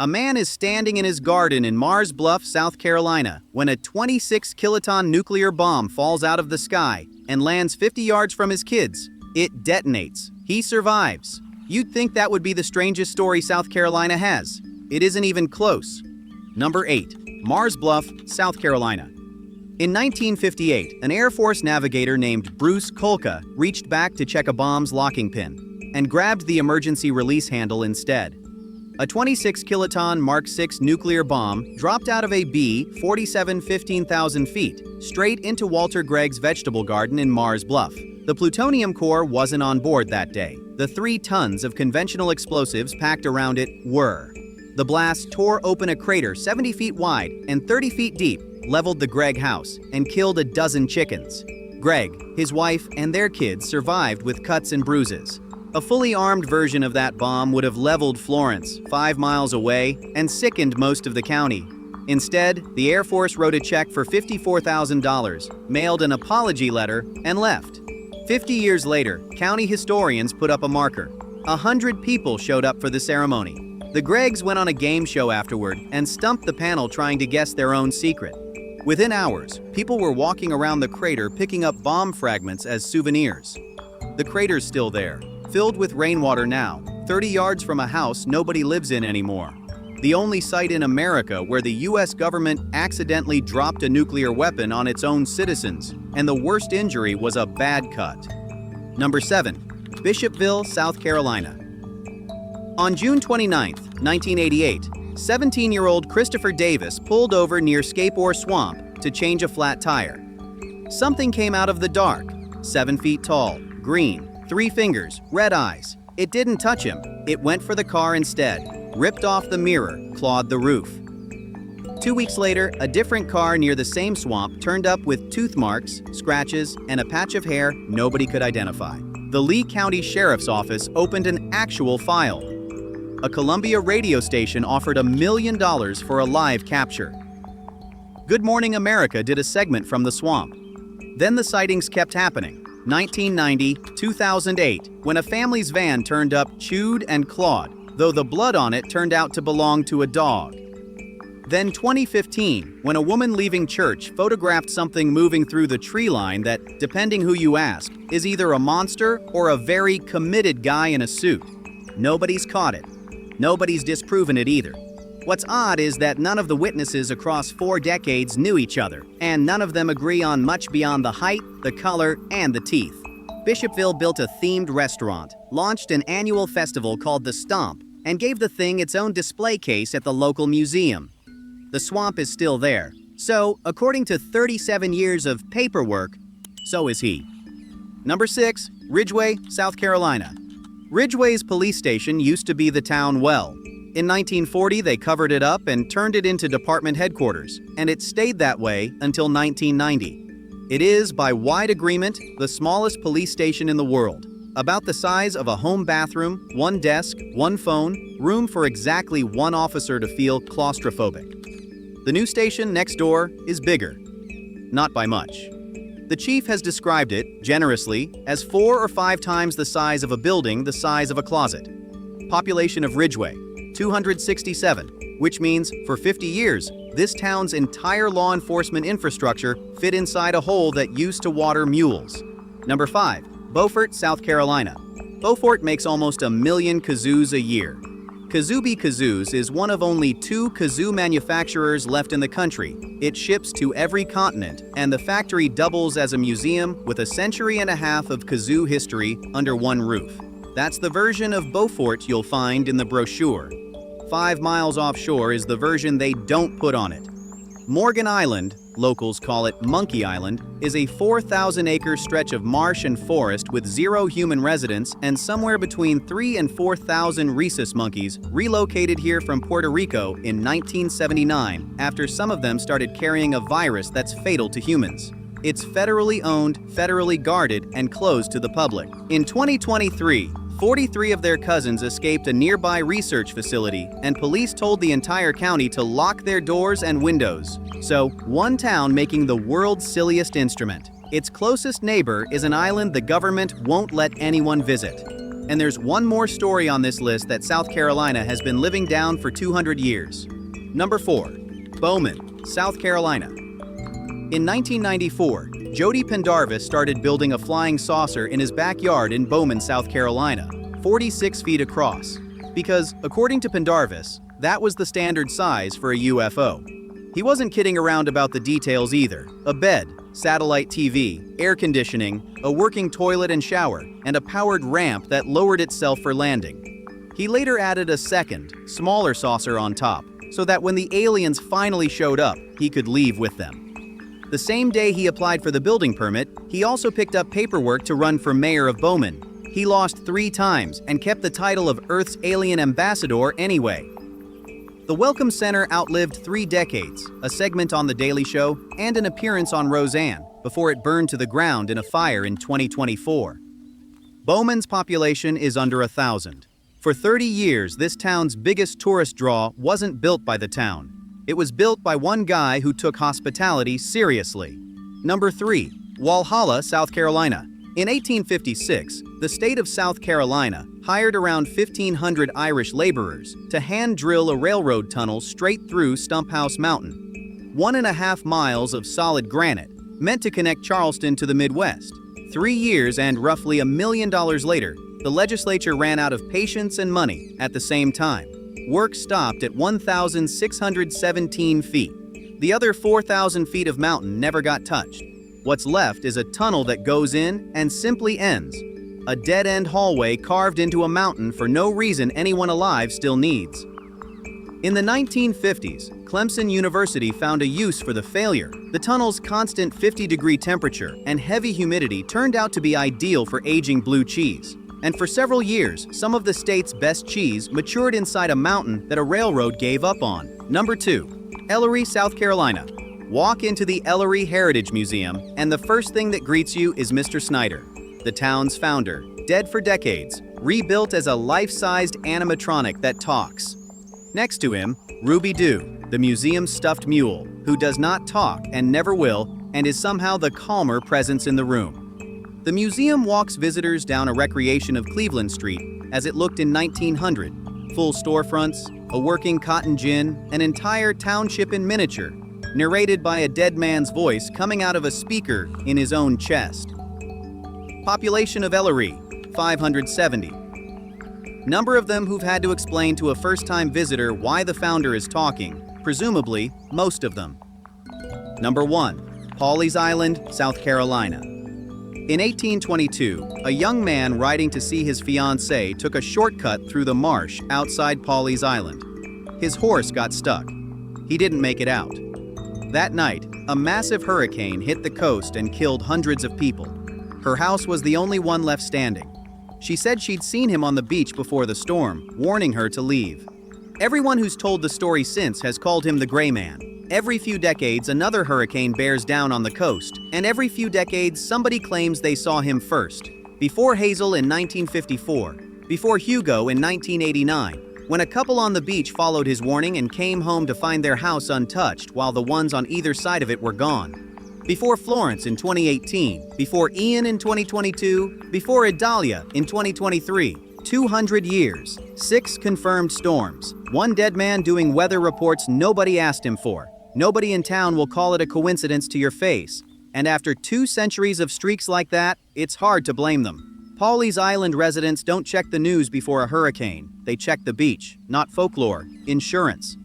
A man is standing in his garden in Mars Bluff, South Carolina, when a 26-kiloton nuclear bomb falls out of the sky and lands 50 yards from his kids. It detonates. He survives. You'd think that would be the strangest story South Carolina has. It isn't even close. Number 8. Mars Bluff, South Carolina. In 1958, an Air Force navigator named Bruce Kolka reached back to check a bomb's locking pin and grabbed the emergency release handle instead. A 26-kiloton Mark VI nuclear bomb dropped out of a B-47 15,000 feet straight into Walter Gregg's vegetable garden in Mars Bluff. The plutonium core wasn't on board that day. The 3 tons of conventional explosives packed around it were. The blast tore open a crater 70 feet wide and 30 feet deep, leveled the Gregg house, and killed a dozen chickens. Gregg, his wife, and their kids survived with cuts and bruises. A fully armed version of that bomb would have leveled Florence, 5 miles away, and sickened most of the county. Instead, the Air Force wrote a check for $54,000, mailed an apology letter, and left. 50 years later, county historians put up a marker. 100 people showed up for the ceremony. The Greggs went on a game show afterward and stumped the panel trying to guess their own secret. Within hours, people were walking around the crater picking up bomb fragments as souvenirs. The crater's still there, filled with rainwater now, 30 yards from a house nobody lives in anymore. The only site in America where the US government accidentally dropped a nuclear weapon on its own citizens, and the worst injury was a bad cut. Number 7. Bishopville, South Carolina. On June 29, 1988, 17-year-old Christopher Davis pulled over near Scapore Swamp to change a flat tire. Something came out of the dark, 7 feet tall, green, 3 fingers, red eyes. It didn't touch him. It went for the car instead, ripped off the mirror, clawed the roof. 2 weeks later, a different car near the same swamp turned up with tooth marks, scratches, and a patch of hair nobody could identify. The Lee County Sheriff's Office opened an actual file. A Columbia radio station offered $1 million for a live capture. Good Morning America did a segment from the swamp. Then the sightings kept happening. 1990, 2008, when a family's van turned up chewed and clawed, though the blood on it turned out to belong to a dog. Then 2015, when a woman leaving church photographed something moving through the tree line that, depending who you ask, is either a monster or a very committed guy in a suit. Nobody's caught it. Nobody's disproven it either. What's odd is that none of the witnesses across 4 decades knew each other, and none of them agree on much beyond the height, the color, and the teeth. Bishopville built a themed restaurant, launched an annual festival called The Stomp, and gave the thing its own display case at the local museum. The swamp is still there, so, according to 37 years of paperwork, so is he. Number 6. Ridgeway, South Carolina. Ridgeway's police station used to be the town well. In 1940, they covered it up and turned it into department headquarters, and it stayed that way until 1990. It is, by wide agreement, the smallest police station in the world. About the size of a home bathroom, 1 desk, 1 phone, room for exactly 1 officer to feel claustrophobic. The new station next door is bigger. Not by much. The chief has described it, generously, as 4 or 5 times the size of a building the size of a closet. Population of Ridgeway, 267, which means, for 50 years, this town's entire law enforcement infrastructure fit inside a hole that used to water mules. Number 5. Beaufort, South Carolina. Beaufort makes almost 1 million kazoos a year. Kazoobie Kazoos is one of only 2 kazoo manufacturers left in the country. It ships to every continent, and the factory doubles as a museum with 1.5 centuries of kazoo history under one roof. That's the version of Beaufort you'll find in the brochure. 5 miles offshore is the version they don't put on it. Morgan Island, locals call it Monkey Island, is a 4,000-acre stretch of marsh and forest with 0 human residents and somewhere between 3,000 and 4,000 rhesus monkeys relocated here from Puerto Rico in 1979 after some of them started carrying a virus that's fatal to humans. It's federally owned, federally guarded, and closed to the public. In 2023, 43 of their cousins escaped a nearby research facility, and police told the entire county to lock their doors and windows. So, one town making the world's silliest instrument. Its closest neighbor is an island the government won't let anyone visit. And there's one more story on this list that South Carolina has been living down for 200 years. Number 4. Bowman, South Carolina. In 1994, Jody Pendarvis started building a flying saucer in his backyard in Bowman, South Carolina, 46 feet across. Because, according to Pendarvis, that was the standard size for a UFO. He wasn't kidding around about the details either. A bed, satellite TV, air conditioning, a working toilet and shower, and a powered ramp that lowered itself for landing. He later added a second, smaller saucer on top, so that when the aliens finally showed up, he could leave with them. The same day he applied for the building permit, he also picked up paperwork to run for mayor of Bowman. He lost 3 times and kept the title of Earth's Alien Ambassador anyway. The Welcome Center outlived 3 decades, a segment on The Daily Show, and an appearance on Roseanne, before it burned to the ground in a fire in 2024. Bowman's population is under 1,000. For 30 years, this town's biggest tourist draw wasn't built by the town. It was built by one guy who took hospitality seriously. Number 3. Walhalla, South Carolina. In 1856, the state of South Carolina hired around 1,500 Irish laborers to hand drill a railroad tunnel straight through Stumphouse Mountain. 1.5 miles of solid granite, meant to connect Charleston to the Midwest. 3 years and roughly $1 million later, the legislature ran out of patience and money at the same time. Work stopped at 1,617 feet. The other 4,000 feet of mountain never got touched. What's left is a tunnel that goes in and simply ends. A dead-end hallway carved into a mountain for no reason anyone alive still needs. In the 1950s, Clemson University found a use for the failure. The tunnel's constant 50-degree temperature and heavy humidity turned out to be ideal for aging blue cheese. And for several years, some of the state's best cheese matured inside a mountain that a railroad gave up on. Number 2. Elloree, South Carolina. Walk into the Elloree Heritage Museum, and the first thing that greets you is Mr. Snyder, the town's founder, dead for decades, rebuilt as a life-sized animatronic that talks. Next to him, Ruby Doo, the museum's stuffed mule, who does not talk and never will, and is somehow the calmer presence in the room. The museum walks visitors down a recreation of Cleveland Street as it looked in 1900. Full storefronts, a working cotton gin, an entire township in miniature, narrated by a dead man's voice coming out of a speaker in his own chest. Population of Elloree, 570. Number of them who've had to explain to a first-time visitor why the founder is talking, presumably most of them. Number 1. Pawleys Island, South Carolina. In 1822, a young man riding to see his fiancée took a shortcut through the marsh outside Pawleys Island. His horse got stuck. He didn't make it out. That night, a massive hurricane hit the coast and killed hundreds of people. Her house was the only one left standing. She said she'd seen him on the beach before the storm, warning her to leave. Everyone who's told the story since has called him the Gray Man. Every few decades, another hurricane bears down on the coast, and every few decades, somebody claims they saw him first. Before Hazel in 1954, before Hugo in 1989, when a couple on the beach followed his warning and came home to find their house untouched while the ones on either side of it were gone. Before Florence in 2018, before Ian in 2022, before Idalia in 2023. 200 years, 6 confirmed storms, 1 dead man doing weather reports nobody asked him for. Nobody in town will call it a coincidence to your face. And after 2 centuries of streaks like that, it's hard to blame them. Pawleys Island residents don't check the news before a hurricane. They check the beach, not folklore, insurance.